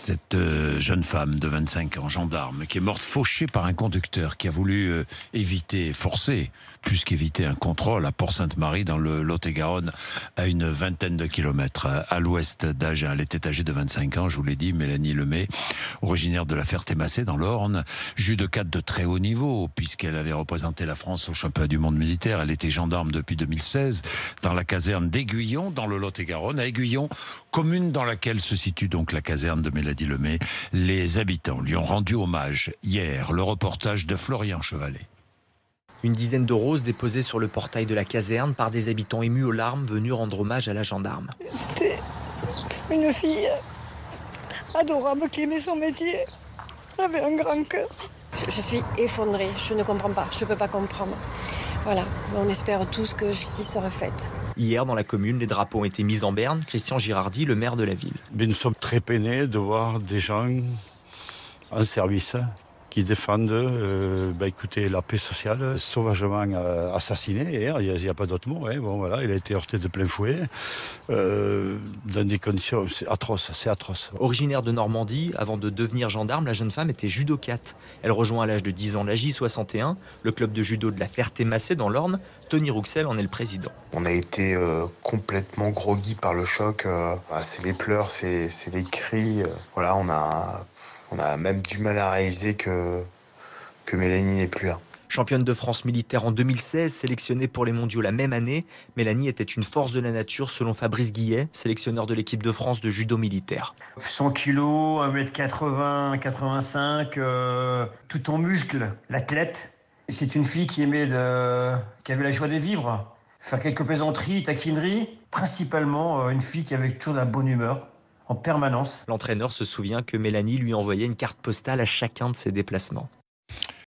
Cette jeune femme de 25 ans, gendarme, qui est morte fauchée par un conducteur qui a voulu forcer, plus qu'éviter un contrôle à Port-Sainte-Marie dans le Lot-et-Garonne, à une vingtaine de kilomètres à l'ouest d'Agen. Elle était âgée de 25 ans, je vous l'ai dit, Mélanie Lemay, originaire de la Ferté-Massé dans l'Orne, judocate de très haut niveau, puisqu'elle avait représenté la France au championnat du monde militaire. Elle était gendarme depuis 2016 dans la caserne d'Aiguillon, dans le Lot-et-Garonne. À Aiguillon, commune dans laquelle se situe donc la caserne de Mélanie Lemay. Les habitants lui ont rendu hommage hier. Le reportage de Florian Chevalet. Une dizaine de roses déposées sur le portail de la caserne par des habitants émus aux larmes venus rendre hommage à la gendarme. C'était une fille adorable qui aimait son métier. Elle avait un grand cœur. Je suis effondrée, je ne comprends pas, je ne peux pas comprendre. Voilà, on espère tous que justice sera faite. Hier, dans la commune, les drapeaux ont été mis en berne. Christian Girardi, le maire de la ville. Mais nous sommes très peinés de voir des gens en service qui défendent écoutez, la paix sociale, sauvagement assassiné hier, il n'y a pas d'autre mot. Hein. Bon, voilà, il a été heurté de plein fouet, dans des conditions c'est atroce. Originaire de Normandie, avant de devenir gendarme, la jeune femme était judocate. Elle rejoint à l'âge de 10 ans la J61, le club de judo de la Ferté-Massé dans l'Orne. Tony Rouxel en est le président. On a été complètement groggy par le choc. C'est les pleurs, c'est les cris. Voilà, on a même du mal à réaliser que Mélanie n'est plus là. Championne de France militaire en 2016, sélectionnée pour les mondiaux la même année, Mélanie était une force de la nature selon Fabrice Guillet, sélectionneur de l'équipe de France de judo militaire. 100 kilos, 1m80, 85, tout en muscles, l'athlète. C'est une fille qui avait la joie de vivre, faire quelques plaisanteries, taquineries. Principalement une fille qui avait toujours de la bonne humeur. En permanence. L'entraîneur se souvient que Mélanie lui envoyait une carte postale à chacun de ses déplacements.